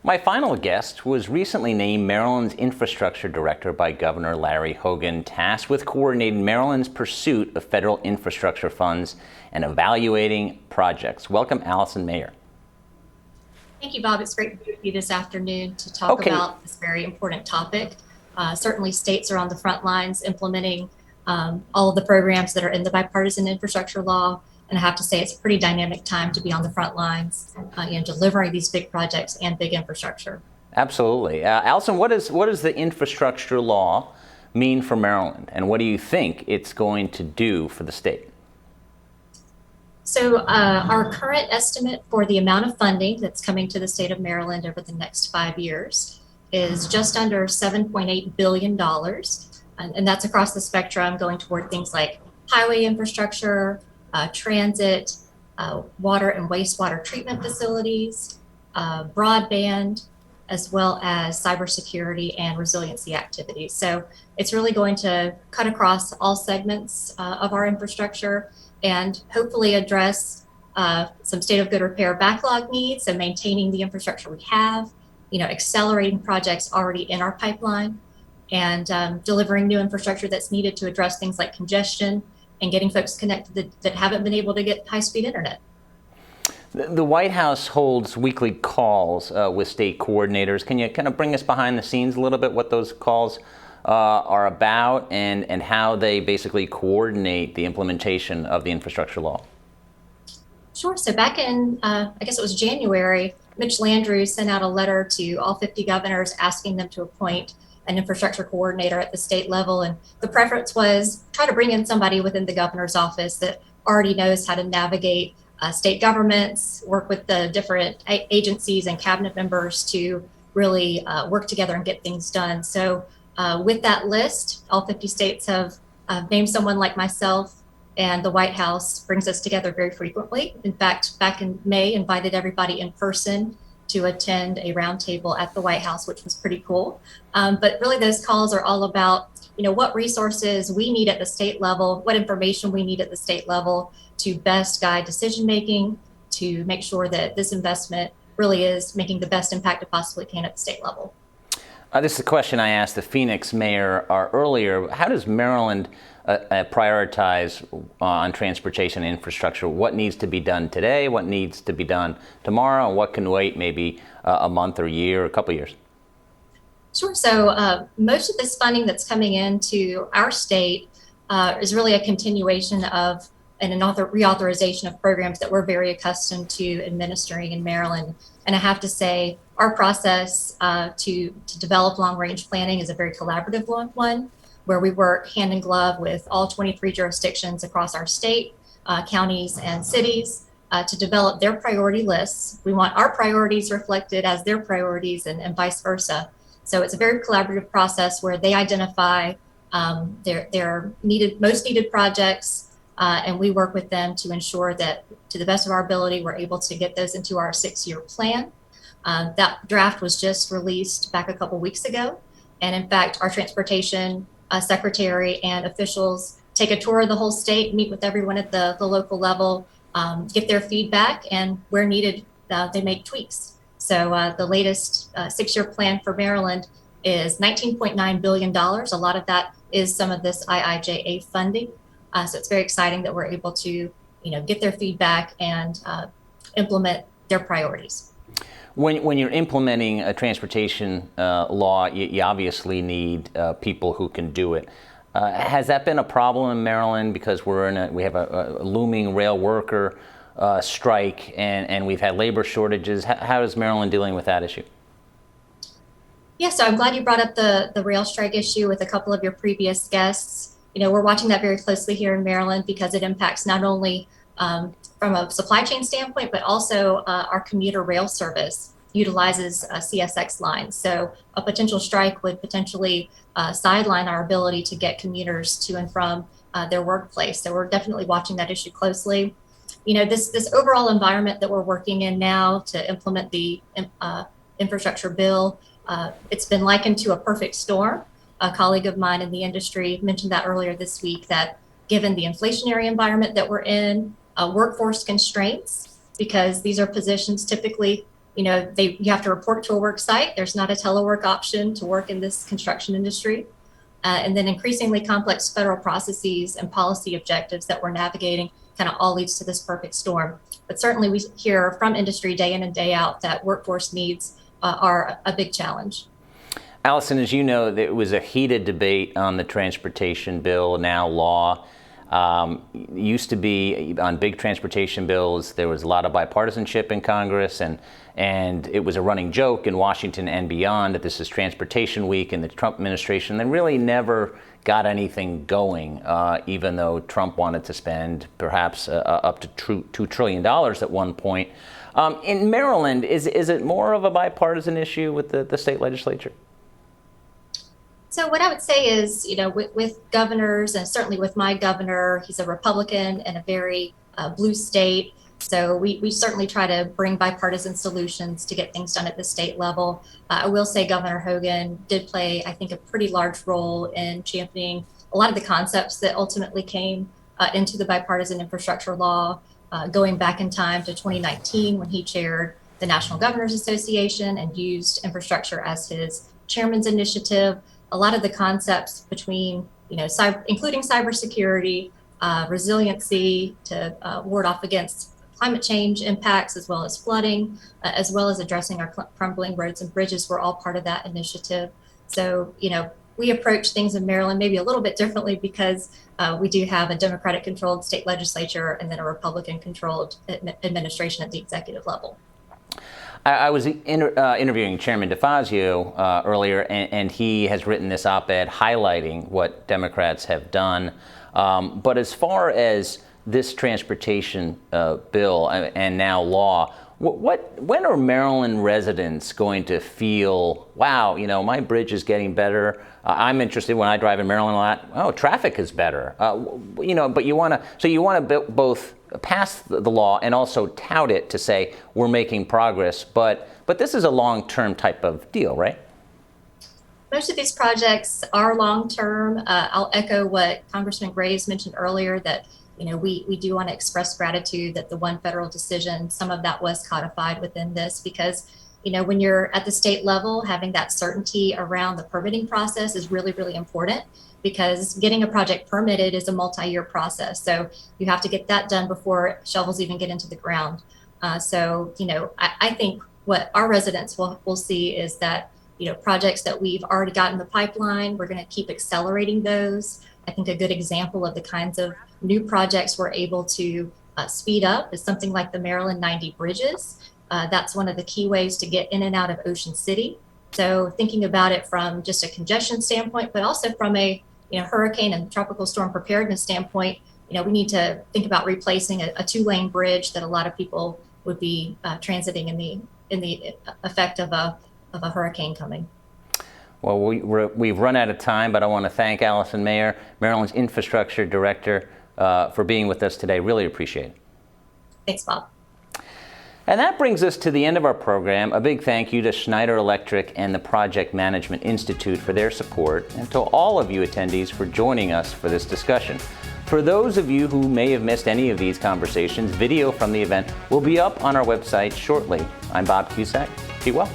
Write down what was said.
My final guest was recently named Maryland's infrastructure director by Governor Larry Hogan, tasked with coordinating Maryland's pursuit of federal infrastructure funds and evaluating projects. Welcome, Allison Mayer. Thank you, Bob. It's great to be with you this afternoon to talk about this very important topic. Certainly, states are on the front lines implementing all of the programs that are in the bipartisan infrastructure law. And I have to say, it's a pretty dynamic time to be on the front lines, delivering these big projects and big infrastructure. Absolutely. Allison, what does the infrastructure law mean for Maryland? And what do you think it's going to do for the state? So our current estimate for the amount of funding that's coming to the state of Maryland over the next 5 years is just under $7.8 billion. And that's across the spectrum, going toward things like highway infrastructure, transit, water and wastewater treatment facilities, broadband, as well as cybersecurity and resiliency activities. So it's really going to cut across all segments of our infrastructure and hopefully address some state of good repair backlog needs and maintaining the infrastructure we have, accelerating projects already in our pipeline, and delivering new infrastructure that's needed to address things like congestion and getting folks connected that haven't been able to get high-speed internet. The White House holds weekly calls with state coordinators. Can you kind of bring us behind the scenes a little bit, what those calls are about and how they basically coordinate the implementation of the infrastructure law? Sure. So back in, I guess it was January, Mitch Landrieu sent out a letter to all 50 governors asking them to appoint an infrastructure coordinator at the state level. And the preference was try to bring in somebody within the governor's office that already knows how to navigate state governments, work with the different agencies and cabinet members to really work together and get things done. So with that list, all 50 states have named someone like myself, and the White House brings us together very frequently. In fact, back in May, invited everybody in person to attend a roundtable at the White House, which was pretty cool. But really those calls are all about, what resources we need at the state level, what information we need at the state level to best guide decision-making, to make sure that this investment really is making the best impact it possibly can at the state level. This is a question I asked the Phoenix mayor earlier. How does Maryland prioritize on transportation and infrastructure? What needs to be done today? What needs to be done tomorrow? And what can wait maybe a month or a year or a couple of years? Sure. So most of this funding that's coming into our state is really a continuation of and an reauthorization of programs that we're very accustomed to administering in Maryland. And I have to say, our process to develop long-range planning is a very collaborative one, where we work hand in glove with all 23 jurisdictions across our state, counties and cities to develop their priority lists. We want our priorities reflected as their priorities and vice versa. So it's a very collaborative process where they identify their most needed projects, and we work with them to ensure that, to the best of our ability, we're able to get those into our 6-year plan. That draft was just released back a couple weeks ago. And in fact, our transportation secretary and officials take a tour of the whole state, meet with everyone at the local level, get their feedback, and where needed, they make tweaks. So the latest 6-year plan for Maryland is $19.9 billion. A lot of that is some of this IIJA funding. So it's very exciting that we're able to, get their feedback and implement their priorities. When you're implementing a transportation law, you obviously need people who can do it. Has that been a problem in Maryland because we have a looming rail worker strike and we've had labor shortages? How is Maryland dealing with that issue? Yeah, so I'm glad you brought up the rail strike issue with a couple of your previous guests. We're watching that very closely here in Maryland because it impacts not only from a supply chain standpoint, but also our commuter rail service utilizes CSX lines. So a potential strike would potentially sideline our ability to get commuters to and from their workplace. So we're definitely watching that issue closely. This overall environment that we're working in now to implement the infrastructure bill, it's been likened to a perfect storm. A colleague of mine in the industry mentioned that earlier this week, that given the inflationary environment that we're in, workforce constraints, because these are positions typically you have to report to a work site. There's not a telework option to work in this construction industry. And then increasingly complex federal processes and policy objectives that we're navigating kind of all leads to this perfect storm. But certainly we hear from industry day in and day out that workforce needs are a big challenge. Allison, as you know, there was a heated debate on the transportation bill, now law. Used to be on big transportation bills, there was a lot of bipartisanship in Congress, and it was a running joke in Washington and beyond that this is Transportation Week in the Trump administration. They really never got anything going, even though Trump wanted to spend perhaps up to $2 trillion at one point. In Maryland, is it more of a bipartisan issue with the state legislature? So what I would say is, with governors, and certainly with my governor, he's a Republican in a very blue state. So we certainly try to bring bipartisan solutions to get things done at the state level. I will say Governor Hogan did play, I think, a pretty large role in championing a lot of the concepts that ultimately came into the bipartisan infrastructure law, going back in time to 2019 when he chaired the National Governors Association and used infrastructure as his chairman's initiative. A lot of the concepts between, including cybersecurity, resiliency to ward off against climate change impacts, as well as flooding, as well as addressing our crumbling roads and bridges were all part of that initiative. So, we approach things in Maryland maybe a little bit differently because we do have a Democratic-controlled state legislature and then a Republican-controlled administration at the executive level. I was interviewing Chairman DeFazio earlier, and he has written this op-ed highlighting what Democrats have done. But as far as this transportation bill and now law, when are Maryland residents going to feel, wow, my bridge is getting better? I'm interested when I drive in Maryland a lot. Oh, traffic is better. But you want to both pass the law and also tout it to say we're making progress. But this is a long-term type of deal, right? Most of these projects are long-term. I'll echo what Congressman Graves mentioned earlier, that we do want to express gratitude that the one federal decision, some of that was codified within this, because when you're at the state level, having that certainty around the permitting process is really, really important, because getting a project permitted is a multi-year process. So you have to get that done before shovels even get into the ground. I think what our residents will see is that, projects that we've already got in the pipeline, we're going to keep accelerating those. I think a good example of the kinds of new projects we're able to speed up is something like the Maryland 90 bridges. That's one of the key ways to get in and out of Ocean City. So thinking about it from just a congestion standpoint, but also from a hurricane and tropical storm preparedness standpoint, we need to think about replacing a 2-lane bridge that a lot of people would be transiting in the effect of a hurricane coming. Well, we've run out of time, but I want to thank Allison Mayer, Maryland's Infrastructure Director, for being with us today. Really appreciate it. Thanks, Bob. And that brings us to the end of our program. A big thank you to Schneider Electric and the Project Management Institute for their support, and to all of you attendees for joining us for this discussion. For those of you who may have missed any of these conversations, video from the event will be up on our website shortly. I'm Bob Cusack. Be well.